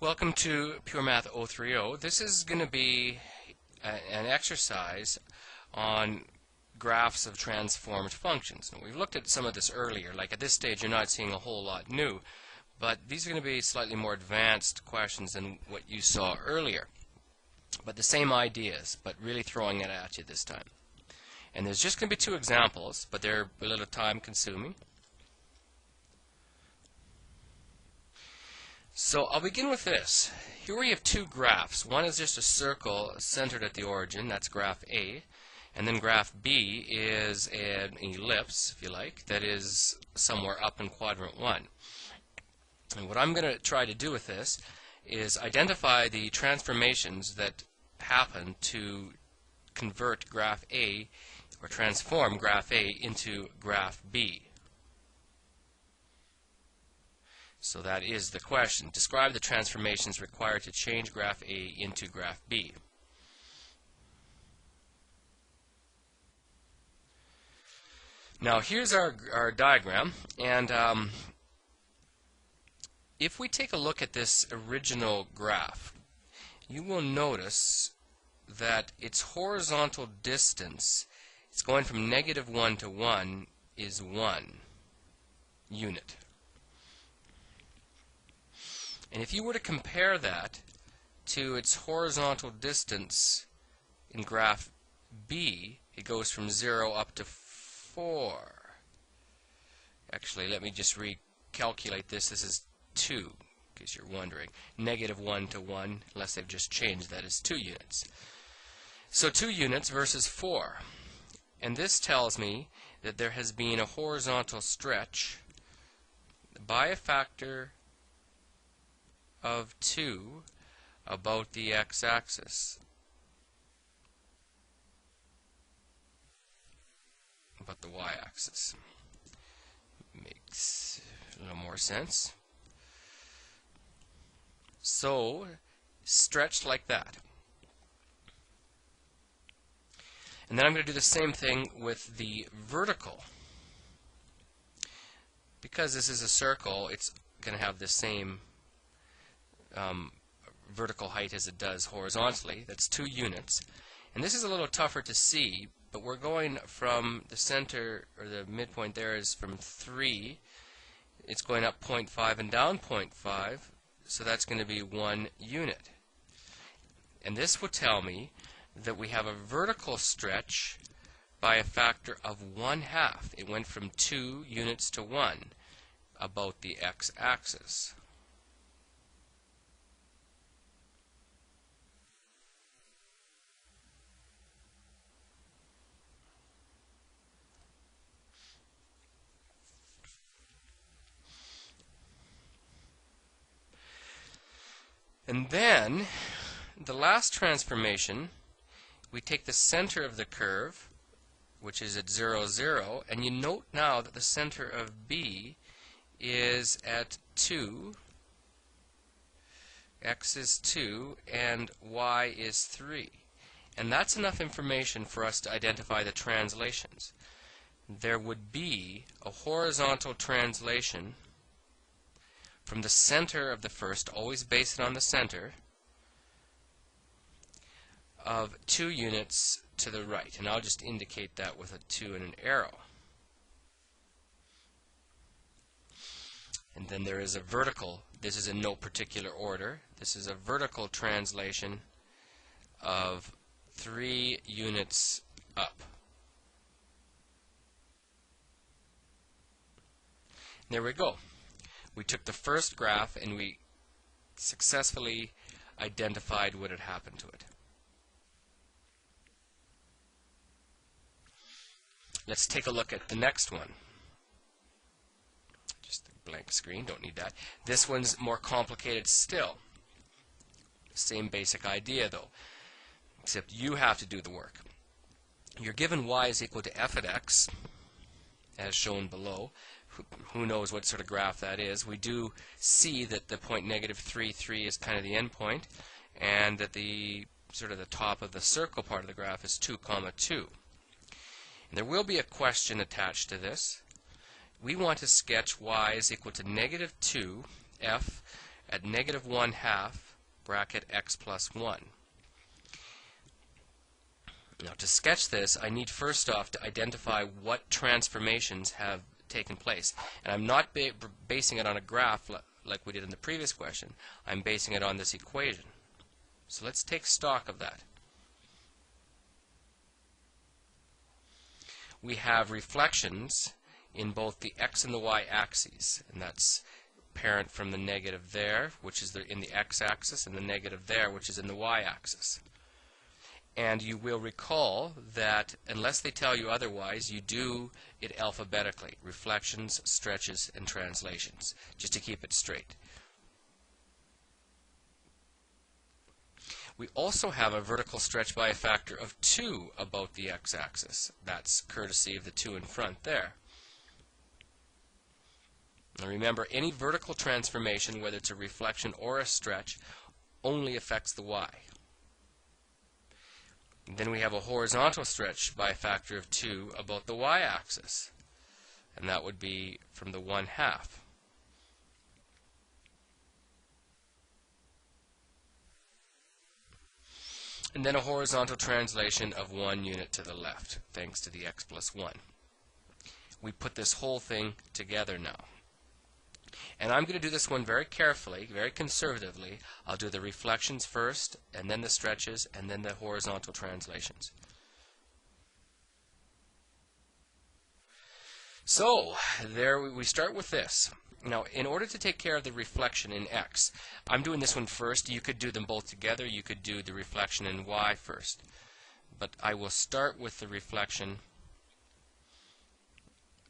Welcome to Pure Math 030. This is going to be an exercise on graphs of transformed functions. Now, we've looked at some of this earlier. Like at this stage you're not seeing a whole lot new, but these are going to be slightly more advanced questions than what you saw earlier. But the same ideas, but really throwing it at you this time. And there's just going to be two examples, but they're a little time consuming. So I'll begin with this. Here we have two graphs. One is just a circle centered at the origin, that's graph A. And then graph B is an ellipse, if you like, that is somewhere up in quadrant 1. And what I'm going to try to do with this is identify the transformations that happen to convert graph A, or transform graph A into graph B. So that is the question. Describe the transformations required to change graph A into graph B. Now here's our diagram, and if we take a look at this original graph, you will notice that its horizontal distance, it's going from -1 to 1, is 1 unit. And if you were to compare that to its horizontal distance in graph B, it goes from 0 up to 4. Actually, let me just recalculate this. This is 2, in case you're wondering. -1 to 1, unless they've just changed that, is 2 units. So 2 units versus 4. And this tells me that there has been a horizontal stretch by a factor of 2 about the x-axis. About the y-axis. Makes a little more sense. So, stretched like that. And then I'm going to do the same thing with the vertical. Because this is a circle, it's going to have the same vertical height as it does horizontally. That's 2 units. And this is a little tougher to see, but we're going from the center, or the midpoint there is from 3. It's going up 0.5 and down 0.5, so that's going to be 1 unit. And this will tell me that we have a vertical stretch by a factor of 1/2. It went from 2 units to 1 about the x-axis. And then, the last transformation, we take the center of the curve, which is at 0, 0, and you note now that the center of B is at 2, x is 2, and y is 3. And that's enough information for us to identify the translations. There would be a horizontal translation from the center of the first, always base it on the center, of 2 units to the right. And I'll just indicate that with a 2 and an arrow. And then there is a vertical. This is in no particular order. This is a vertical translation of 3 units up. There we go. We took the first graph and we successfully identified what had happened to it. Let's take a look at the next one. Just a blank screen, don't need that. This one's more complicated still. Same basic idea though, except you have to do the work. You're given y is equal to f at x, as shown below. Who knows what sort of graph that is. We do see that the point -3, 3 is kind of the end point, and that the sort of the top of the circle part of the graph is 2, 2. And there will be a question attached to this. We want to sketch y is equal to -2 f at negative 1/2 bracket x plus 1. Now to sketch this, I need first off to identify what transformations have taken place. And I'm not basing it on a graph like we did in the previous question. I'm basing it on this equation. So let's take stock of that. We have reflections in both the x and the y axes, and that's apparent from the negative there, which is in the x-axis, and the negative there, which is in the y-axis. And you will recall that unless they tell you otherwise, you do it alphabetically: reflections, stretches, and translations, just to keep it straight. We also have a vertical stretch by a factor of 2 about the x-axis. That's courtesy of the 2 in front there. Now remember, any vertical transformation, whether it's a reflection or a stretch, only affects the y. And then we have a horizontal stretch by a factor of 2 about the y-axis, and that would be from the 1/2. And then a horizontal translation of 1 unit to the left, thanks to the x plus 1. We put this whole thing together now. And I'm going to do this one very carefully, very conservatively. I'll do the reflections first, and then the stretches, and then the horizontal translations. So, there we start with this. Now, in order to take care of the reflection in x, I'm doing this one first. You could do them both together. You could do the reflection in y first. But I will start with the reflection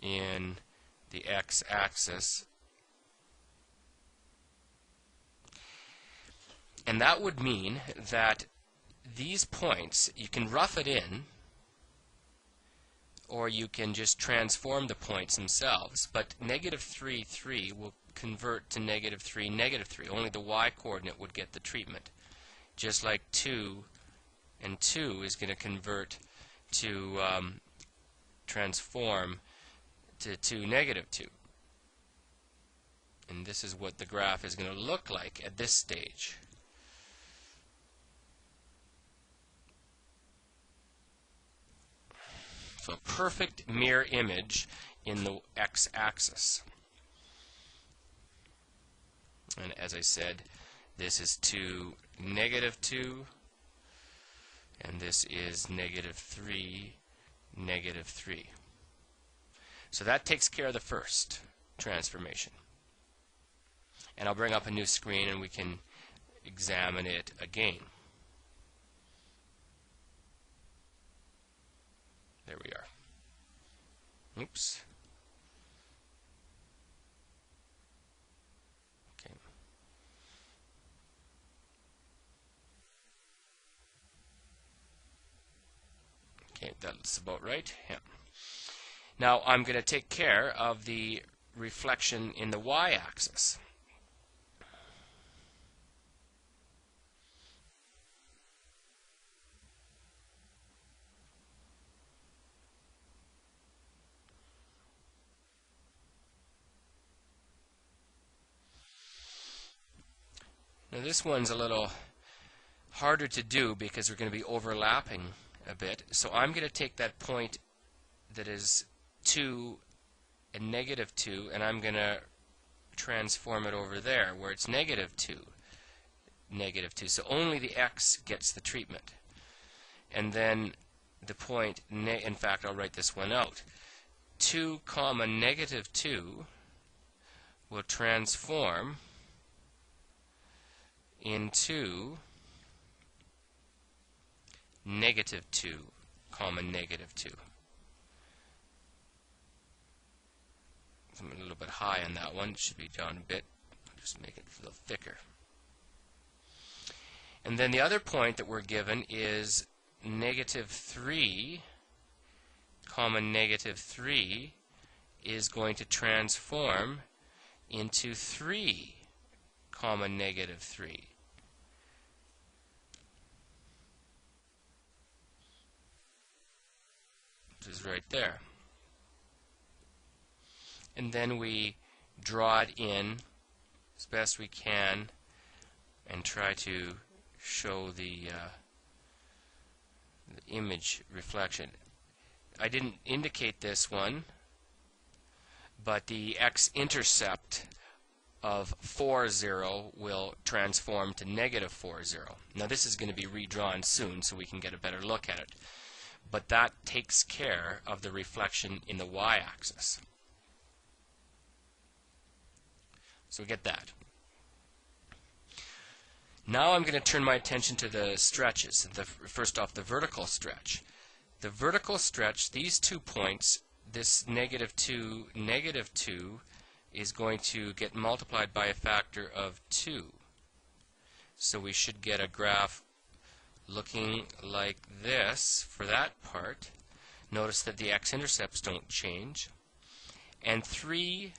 in the x-axis. And that would mean that these points, you can rough it in, or you can just transform the points themselves. But negative 3, 3 will convert to negative 3, negative 3. Only the y-coordinate would get the treatment. Just like 2 and 2 is going to convert to transform to 2, negative 2. And this is what the graph is going to look like at this stage. So a perfect mirror image in the x-axis. And as I said, this is 2, negative 2, and this is negative 3, negative 3. So that takes care of the first transformation. And I'll bring up a new screen and we can examine it again. There we are. Oops. Okay. Okay, that's about right. Yeah. Now I'm going to take care of the reflection in the y-axis. Now this one's a little harder to do because we're going to be overlapping a bit. So I'm going to take that point that is 2 and negative 2, and I'm going to transform it over there where it's negative 2, negative 2. So only the x gets the treatment. And then the point, in fact, I'll write this one out. 2 comma negative 2 will transform into negative 2 comma negative 2. I'm a little bit high on that one. It should be down a bit. Just make it a little thicker. And then the other point that we're given is negative 3 comma negative 3 is going to transform into 3 comma negative 3. Which is right there. And then we draw it in as best we can and try to show the image reflection. I didn't indicate this one, but the x-intercept of 4, 0 will transform to negative 4, 0. Now this is going to be redrawn soon so we can get a better look at it. But that takes care of the reflection in the y-axis. So we get that. Now I'm going to turn my attention to the stretches. First off, the vertical stretch. The vertical stretch, these 2 points, this -2, -2, is going to get multiplied by a factor of 2. So we should get a graph looking like this for that part. Notice that the x-intercepts don't change. And 3,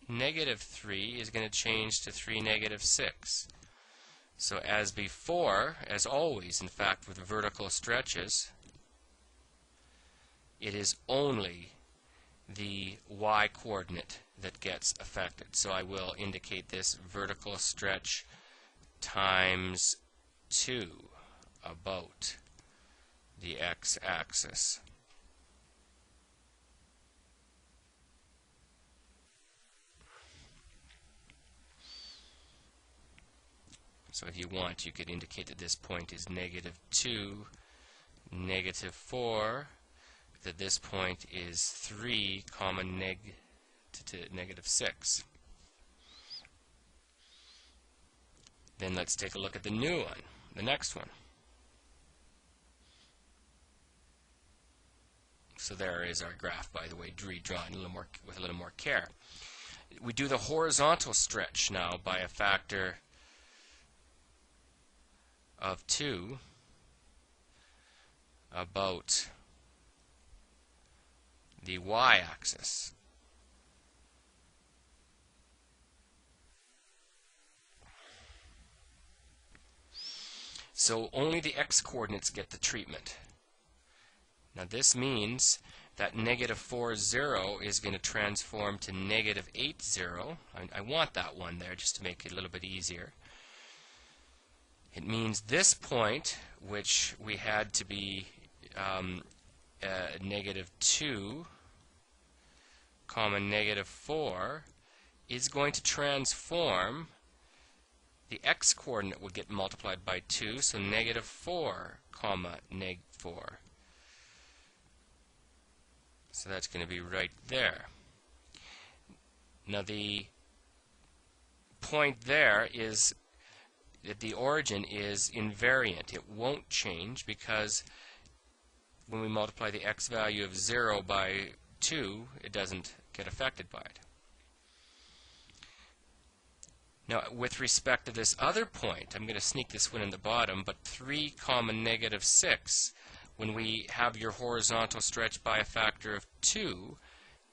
-3 is going to change to 3, -6. So as before, as always, in fact, with vertical stretches, it is only the y-coordinate that gets affected. So I will indicate this vertical stretch times 2 about the x-axis. So if you want, you could indicate that this point is -2, -4, that this point is 3, -6. Then let's take a look at the new one, the next one. So there is our graph, by the way, redrawn with a little more care. We do the horizontal stretch now by a factor of 2 about the y-axis. So only the x-coordinates get the treatment. Now this means that -4, 0 is going to transform to -8, 0. I want that one there just to make it a little bit easier. It means this point, which we had to be -2, -4, is going to transform. The x-coordinate would get multiplied by 2, so -4, -4. So that's going to be right there. Now the point there is that the origin is invariant. It won't change because when we multiply the x value of 0 by 2, it doesn't get affected by it. Now, with respect to this other point, I'm going to sneak this one in the bottom, but 3, -6, when we have your horizontal stretch by a factor of 2,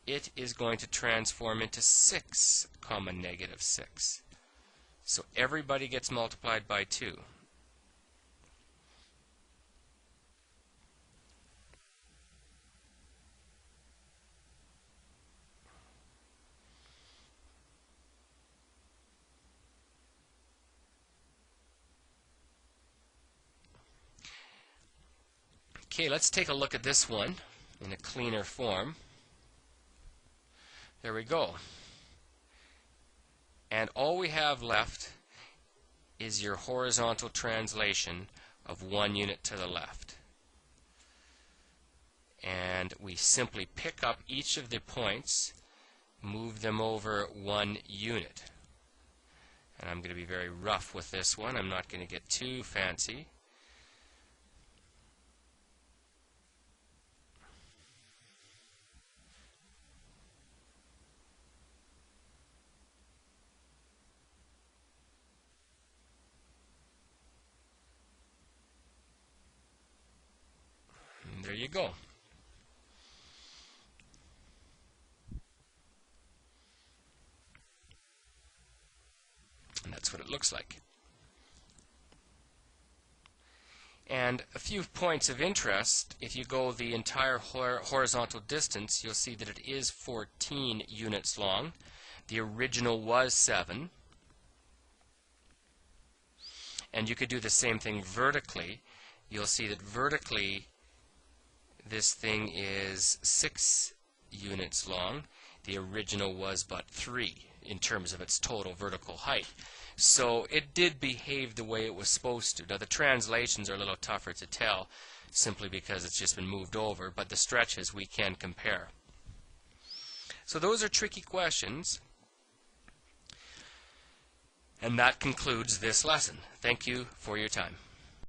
it is going to transform into 6, -6. So everybody gets multiplied by 2. Okay, let's take a look at this one in a cleaner form. There we go. And all we have left is your horizontal translation of 1 unit to the left. And we simply pick up each of the points, move them over 1 unit. And I'm going to be very rough with this one. I'm not going to get too fancy. There you go. And that's what it looks like. And a few points of interest, if you go the entire horizontal distance, you'll see that it is 14 units long. The original was 7. And you could do the same thing vertically. You'll see that vertically this thing is 6 units long. The original was but 3 in terms of its total vertical height. So it did behave the way it was supposed to. Now the translations are a little tougher to tell simply because it's just been moved over, but the stretches we can compare. So those are tricky questions. And that concludes this lesson. Thank you for your time.